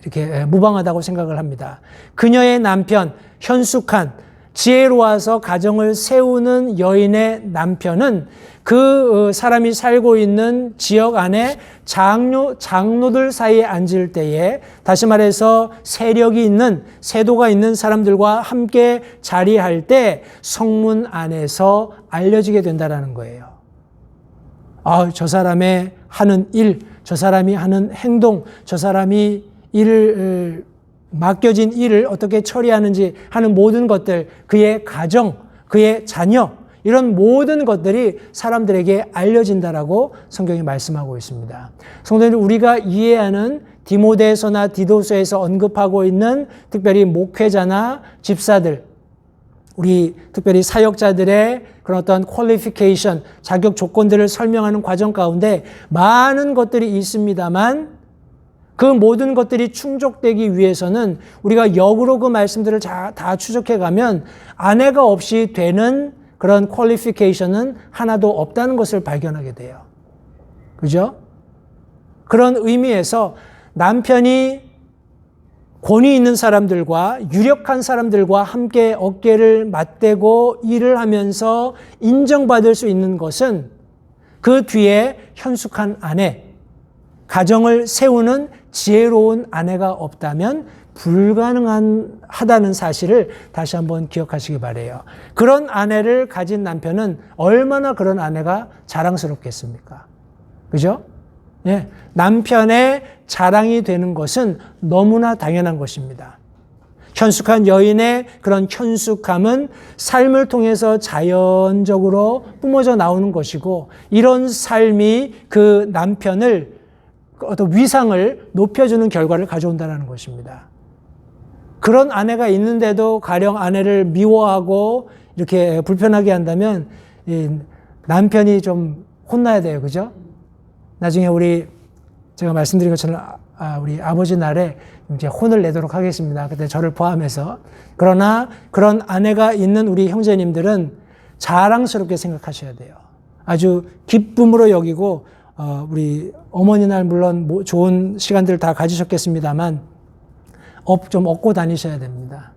Speaker 1: 이렇게 무방하다고 생각을 합니다. 그녀의 남편, 현숙한 지혜로워서 가정을 세우는 여인의 남편은 그 사람이 살고 있는 지역 안에 장로들 사이에 앉을 때에, 다시 말해서 세력이 있는, 세도가 있는 사람들과 함께 자리할 때 성문 안에서 알려지게 된다는 거예요. 저 사람의 하는 일, 저 사람이 하는 행동, 저 사람이 맡겨진 일을 어떻게 처리하는지 하는 모든 것들, 그의 가정, 그의 자녀, 이런 모든 것들이 사람들에게 알려진다라고 성경이 말씀하고 있습니다. 성도님들, 우리가 이해하는 디모데서나 디도서에서 언급하고 있는 특별히 목회자나 집사들, 우리 특별히 사역자들의 그런 어떤 퀄리피케이션, 자격 조건들을 설명하는 과정 가운데 많은 것들이 있습니다만 그 모든 것들이 충족되기 위해서는 우리가 역으로 그 말씀들을 다 추적해 가면 아내가 없이 되는 그런 퀄리피케이션은 하나도 없다는 것을 발견하게 돼요. 그죠? 그런 의미에서 남편이 권위 있는 사람들과 유력한 사람들과 함께 어깨를 맞대고 일을 하면서 인정받을 수 있는 것은 그 뒤에 현숙한 아내, 가정을 세우는 지혜로운 아내가 없다면 불가능하다는 사실을 다시 한번 기억하시기 바라요. 그런 아내를 가진 남편은 얼마나 그런 아내가 자랑스럽겠습니까? 그죠? 예, 남편의 자랑이 되는 것은 너무나 당연한 것입니다. 현숙한 여인의 그런 현숙함은 삶을 통해서 자연적으로 뿜어져 나오는 것이고, 이런 삶이 그 남편을 어떤 위상을 높여주는 결과를 가져온다는 것입니다. 그런 아내가 있는데도 가령 아내를 미워하고 이렇게 불편하게 한다면 남편이 좀 혼나야 돼요. 그죠? 나중에 제가 말씀드린 것처럼 우리 아버지 날에 이제 혼을 내도록 하겠습니다. 그때 저를 포함해서. 그러나 그런 아내가 있는 우리 형제님들은 자랑스럽게 생각하셔야 돼요. 아주 기쁨으로 여기고, 우리 어머니 날 물론 좋은 시간들 다 가지셨겠습니다만 좀 얻고 다니셔야 됩니다.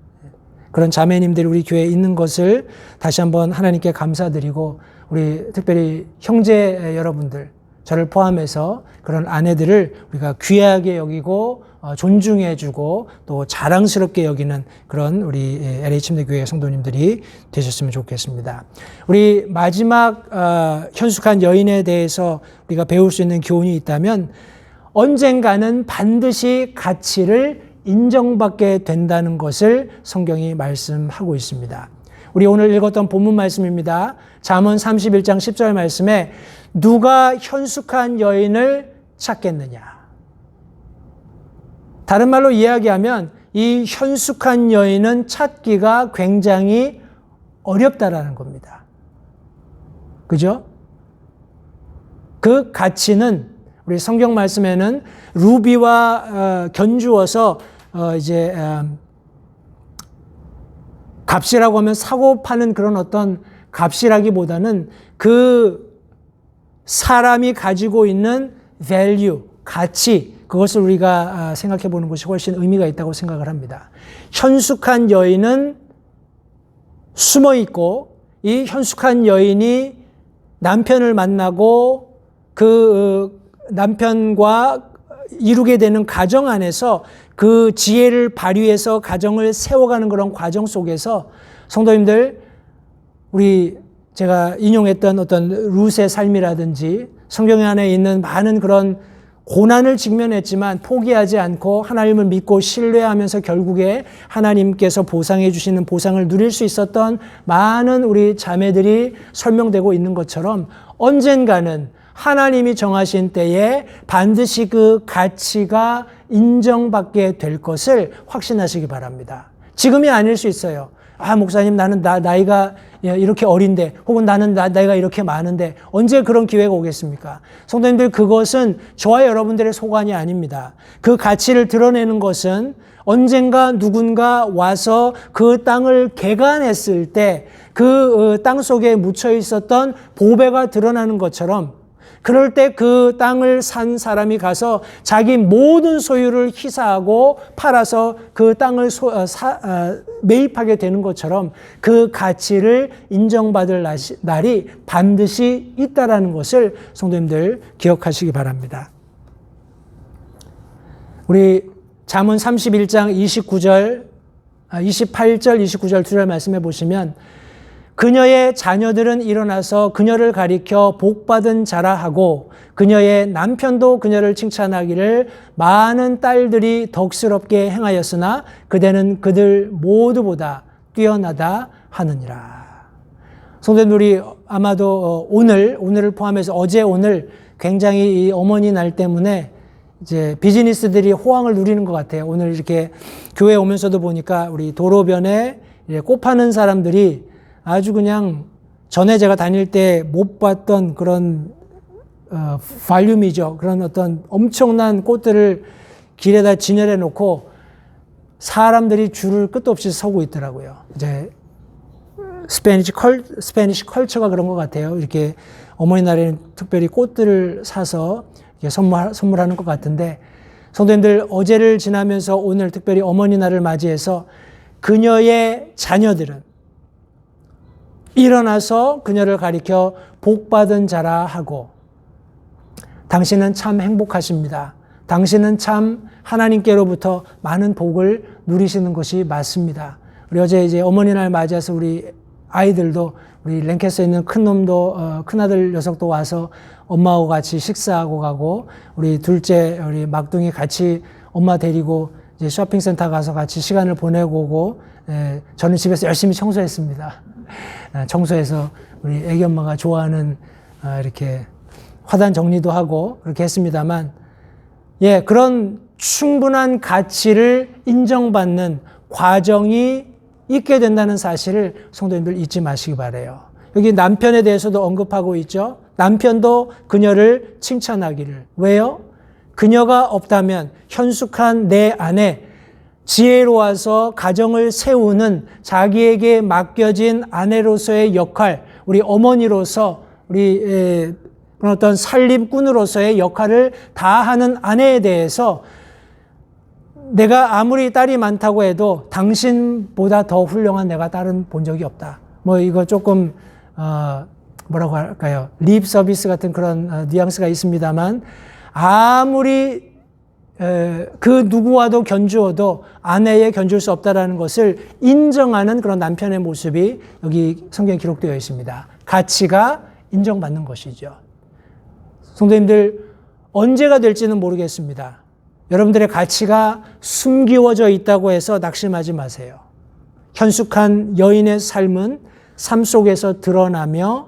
Speaker 1: 그런 자매님들이 우리 교회에 있는 것을 다시 한번 하나님께 감사드리고, 우리 특별히 형제 여러분들, 저를 포함해서 그런 아내들을 우리가 귀하게 여기고 존중해주고 또 자랑스럽게 여기는 그런 우리 LH임대교회 성도님들이 되셨으면 좋겠습니다. 우리 마지막 현숙한 여인에 대해서 우리가 배울 수 있는 교훈이 있다면, 언젠가는 반드시 가치를 인정받게 된다는 것을 성경이 말씀하고 있습니다. 우리 오늘 읽었던 본문 말씀입니다. 잠언 31장 10절 말씀에 누가 현숙한 여인을 찾겠느냐. 다른 말로 이야기하면 이 현숙한 여인은 찾기가 굉장히 어렵다라는 겁니다. 그죠? 그 가치는 우리 성경 말씀에는 루비와 견주어서 값이라고 하면 사고 파는 그런 어떤 값이라기보다는 그 사람이 가지고 있는 value, 가치, 그것을 우리가 생각해 보는 것이 훨씬 의미가 있다고 생각을 합니다. 현숙한 여인은 숨어 있고 이 현숙한 여인이 남편을 만나고 그 남편과 이루게 되는 가정 안에서 그 지혜를 발휘해서 가정을 세워가는 그런 과정 속에서 성도님들, 제가 인용했던 어떤 룻의 삶이라든지 성경 안에 있는 많은 그런 고난을 직면했지만 포기하지 않고 하나님을 믿고 신뢰하면서 결국에 하나님께서 보상해 주시는 보상을 누릴 수 있었던 많은 우리 자매들이 설명되고 있는 것처럼 언젠가는 하나님이 정하신 때에 반드시 그 가치가 인정받게 될 것을 확신하시기 바랍니다. 지금이 아닐 수 있어요. 목사님, 나는 나이가 이렇게 어린데, 혹은 나는 나이가 이렇게 많은데, 언제 그런 기회가 오겠습니까? 성도님들, 그것은 저와 여러분들의 소관이 아닙니다. 그 가치를 드러내는 것은 언젠가 누군가 와서 그 땅을 개간했을 때 그 땅 속에 묻혀 있었던 보배가 드러나는 것처럼, 그럴 때 그 땅을 산 사람이 가서 자기 모든 소유를 희사하고 팔아서 그 땅을 매입하게 되는 것처럼 그 가치를 인정받을 날이 반드시 있다라는 것을 성도님들 기억하시기 바랍니다. 우리 잠언 31장 28절, 29절 두 절 말씀해 보시면 그녀의 자녀들은 일어나서 그녀를 가리켜 복받은 자라 하고 그녀의 남편도 그녀를 칭찬하기를 많은 딸들이 덕스럽게 행하였으나 그대는 그들 모두보다 뛰어나다 하느니라. 성도님들이 아마도 오늘을 포함해서 어제 오늘 굉장히 이 어머니 날 때문에 이제 비즈니스들이 호황을 누리는 것 같아요. 오늘 이렇게 교회 오면서도 보니까 우리 도로변에 꽃 파는 사람들이 아주 그냥 전에 제가 다닐 때 못 봤던 그런 발륨이죠. 그런 어떤 엄청난 꽃들을 길에다 진열해 놓고 사람들이 줄을 끝도 없이 서고 있더라고요. 이제 스페니시 컬처가 그런 것 같아요. 이렇게 어머니날에는 특별히 꽃들을 사서 이렇게 선물하는 것 같은데, 성도님들, 어제를 지나면서 오늘 특별히 어머니날을 맞이해서 그녀의 자녀들은 일어나서 그녀를 가리켜 복받은 자라 하고, 당신은 참 행복하십니다. 당신은 참 하나님께로부터 많은 복을 누리시는 것이 맞습니다. 우리 어제 이제 어머니날 맞이해서 우리 아이들도, 우리 랭캐스터에 있는 큰 놈도, 큰아들 녀석도 와서 엄마하고 같이 식사하고 가고, 우리 둘째, 우리 막둥이 같이 엄마 데리고 이제 쇼핑센터 가서 같이 시간을 보내고 오고, 저는 집에서 열심히 청소했습니다. 청소해서 우리 애기 엄마가 좋아하는 이렇게 화단 정리도 하고 그렇게 했습니다만, 그런 충분한 가치를 인정받는 과정이 있게 된다는 사실을 성도님들 잊지 마시기 바라요. 여기 남편에 대해서도 언급하고 있죠. 남편도 그녀를 칭찬하기를. 왜요? 그녀가 없다면 현숙한 내 안에 지혜로워서 가정을 세우는 자기에게 맡겨진 아내로서의 역할, 우리 어머니로서, 우리 그런 어떤 살림꾼으로서의 역할을 다하는 아내에 대해서 내가 아무리 딸이 많다고 해도 당신보다 더 훌륭한 내가 딸은 본 적이 없다. 이거 조금 뭐라고 할까요? 립 서비스 같은 그런 뉘앙스가 있습니다만, 아무리 그 누구와도 견주어도 아내에 견줄 수 없다라는 것을 인정하는 그런 남편의 모습이 여기 성경에 기록되어 있습니다. 가치가 인정받는 것이죠. 성도님들, 언제가 될지는 모르겠습니다. 여러분들의 가치가 숨기워져 있다고 해서 낙심하지 마세요. 현숙한 여인의 삶은 삶 속에서 드러나며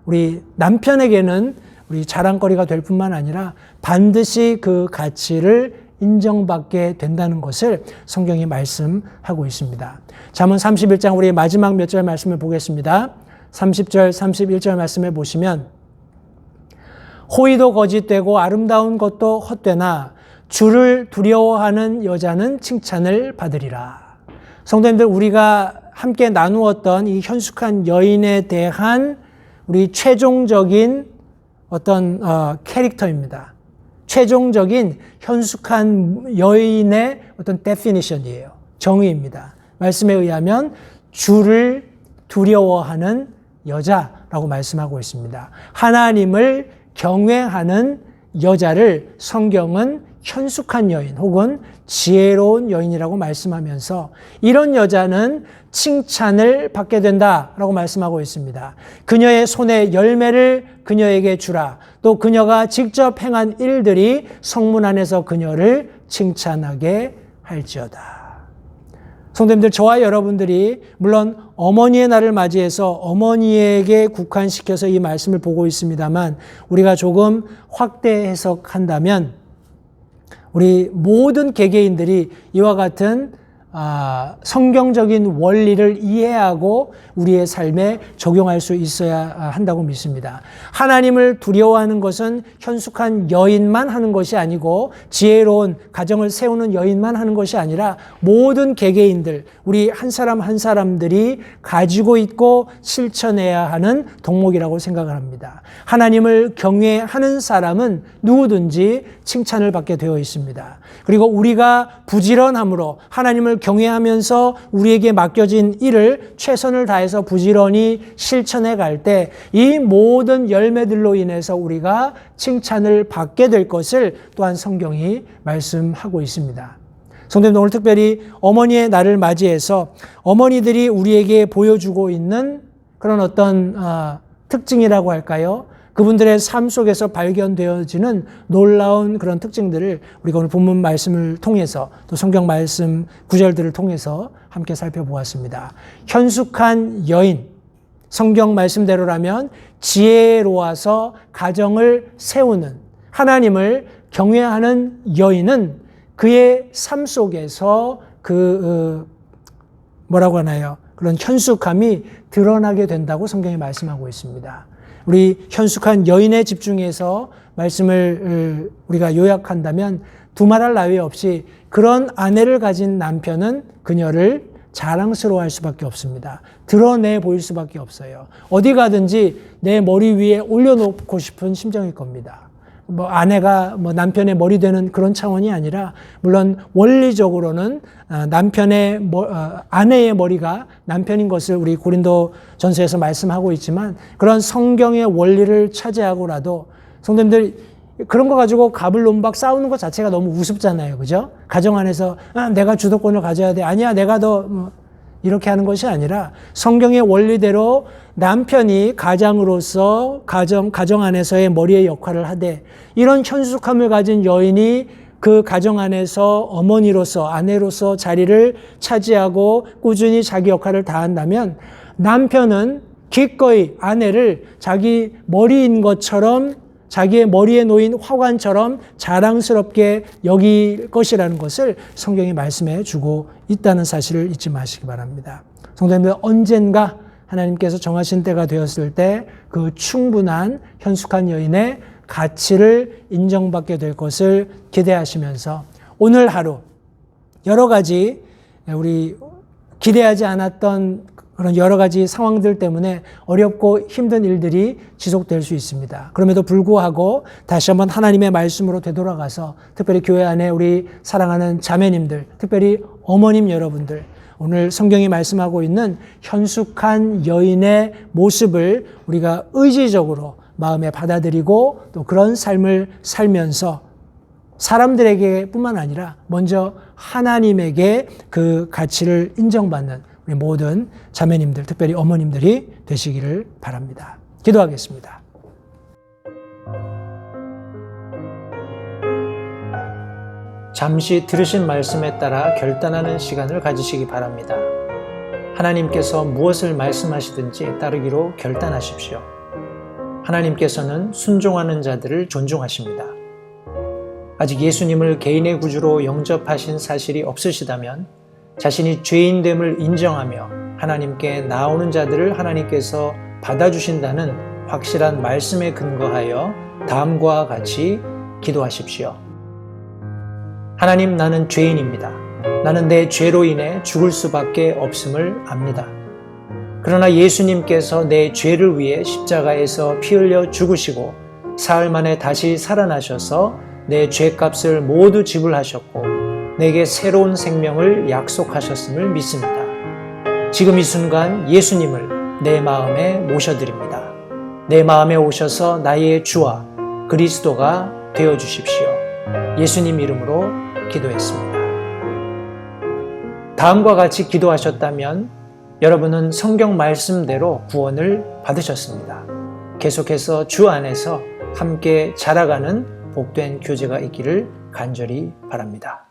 Speaker 1: 우리 남편에게는 우리 자랑거리가 될 뿐만 아니라 반드시 그 가치를 인정받게 된다는 것을 성경이 말씀하고 있습니다. 잠언 31장 우리 마지막 몇 절 말씀을 보겠습니다. 30절, 31절 말씀을 보시면 호의도 거짓되고 아름다운 것도 헛되나 주를 두려워하는 여자는 칭찬을 받으리라. 성도님들, 우리가 함께 나누었던 이 현숙한 여인에 대한 우리 최종적인 어떤 캐릭터입니다. 최종적인 현숙한 여인의 어떤 데피니션이에요. 정의입니다. 말씀에 의하면 주를 두려워하는 여자라고 말씀하고 있습니다. 하나님을 경외하는 여자를 성경은 현숙한 여인 혹은 지혜로운 여인이라고 말씀하면서 이런 여자는 칭찬을 받게 된다라고 말씀하고 있습니다. 그녀의 손의 열매를 그녀에게 주라. 또 그녀가 직접 행한 일들이 성문 안에서 그녀를 칭찬하게 할지어다. 성도님들, 저와 여러분들이 물론 어머니의 날을 맞이해서 어머니에게 국한시켜서 이 말씀을 보고 있습니다만 우리가 조금 확대 해석한다면 우리 모든 개개인들이 이와 같은 성경적인 원리를 이해하고 우리의 삶에 적용할 수 있어야 한다고 믿습니다. 하나님을 두려워하는 것은 현숙한 여인만 하는 것이 아니고 지혜로운 가정을 세우는 여인만 하는 것이 아니라 모든 개개인들, 우리 한 사람 한 사람들이 가지고 있고 실천해야 하는 덕목이라고 생각을 합니다. 하나님을 경외하는 사람은 누구든지 칭찬을 받게 되어 있습니다. 그리고 우리가 부지런함으로 하나님을 경외하면서 우리에게 맡겨진 일을 최선을 다해서 부지런히 실천해 갈 때 이 모든 열매들로 인해서 우리가 칭찬을 받게 될 것을 또한 성경이 말씀하고 있습니다. 성도님들, 오늘 특별히 어머니의 날을 맞이해서 어머니들이 우리에게 보여주고 있는 그런 어떤 특징이라고 할까요? 그분들의 삶 속에서 발견되어지는 놀라운 그런 특징들을 우리가 오늘 본문 말씀을 통해서 또 성경 말씀 구절들을 통해서 함께 살펴보았습니다. 현숙한 여인, 성경 말씀대로라면 지혜로워서 가정을 세우는 하나님을 경외하는 여인은 그의 삶 속에서 뭐라고 하나요? 그런 현숙함이 드러나게 된다고 성경이 말씀하고 있습니다. 우리 현숙한 여인에 집중해서 말씀을 우리가 요약한다면 두말할 나위 없이 그런 아내를 가진 남편은 그녀를 자랑스러워할 수밖에 없습니다. 드러내 보일 수밖에 없어요. 어디 가든지 내 머리 위에 올려놓고 싶은 심정일 겁니다. 아내가 남편의 머리 되는 그런 차원이 아니라 물론 원리적으로는 아내의 머리가 남편인 것을 우리 고린도 전서에서 말씀하고 있지만 그런 성경의 원리를 차지하고라도 성도님들 그런 거 가지고 갑을론박 싸우는 것 자체가 너무 우습잖아요. 그죠? 가정 안에서 내가 주도권을 가져야 돼. 아니야, 내가 더 이렇게 하는 것이 아니라 성경의 원리대로 남편이 가장으로서 가정 안에서의 머리의 역할을 하되 이런 현숙함을 가진 여인이 그 가정 안에서 어머니로서 아내로서 자리를 차지하고 꾸준히 자기 역할을 다한다면 남편은 기꺼이 아내를 자기 머리인 것처럼 자기의 머리에 놓인 화관처럼 자랑스럽게 여길 것이라는 것을 성경이 말씀해 주고 있다는 사실을 잊지 마시기 바랍니다. 성도님들, 언젠가 하나님께서 정하신 때가 되었을 때 그 충분한 현숙한 여인의 가치를 인정받게 될 것을 기대하시면서 오늘 하루 여러 가지 우리 기대하지 않았던 그런 여러 가지 상황들 때문에 어렵고 힘든 일들이 지속될 수 있습니다. 그럼에도 불구하고 다시 한번 하나님의 말씀으로 되돌아가서 특별히 교회 안에 우리 사랑하는 자매님들, 특별히 어머님 여러분들, 오늘 성경이 말씀하고 있는 현숙한 여인의 모습을 우리가 의지적으로 마음에 받아들이고 또 그런 삶을 살면서 사람들에게 뿐만 아니라 먼저 하나님에게 그 가치를 인정받는 우리 모든 자매님들, 특별히 어머님들이 되시기를 바랍니다. 기도하겠습니다. 잠시 들으신 말씀에 따라 결단하는 시간을 가지시기 바랍니다. 하나님께서 무엇을 말씀하시든지 따르기로 결단하십시오. 하나님께서는 순종하는 자들을 존중하십니다. 아직 예수님을 개인의 구주로 영접하신 사실이 없으시다면 자신이 죄인됨을 인정하며 하나님께 나오는 자들을 하나님께서 받아주신다는 확실한 말씀에 근거하여 다음과 같이 기도하십시오. 하나님, 나는 죄인입니다. 나는 내 죄로 인해 죽을 수밖에 없음을 압니다. 그러나 예수님께서 내 죄를 위해 십자가에서 피 흘려 죽으시고 사흘 만에 다시 살아나셔서 내 죄값을 모두 지불하셨고 내게 새로운 생명을 약속하셨음을 믿습니다. 지금 이 순간 예수님을 내 마음에 모셔드립니다. 내 마음에 오셔서 나의 주와 그리스도가 되어주십시오. 예수님 이름으로 기도했습니다. 다음과 같이 기도하셨다면 여러분은 성경 말씀대로 구원을 받으셨습니다. 계속해서 주 안에서 함께 자라가는 복된 교제가 있기를 간절히 바랍니다.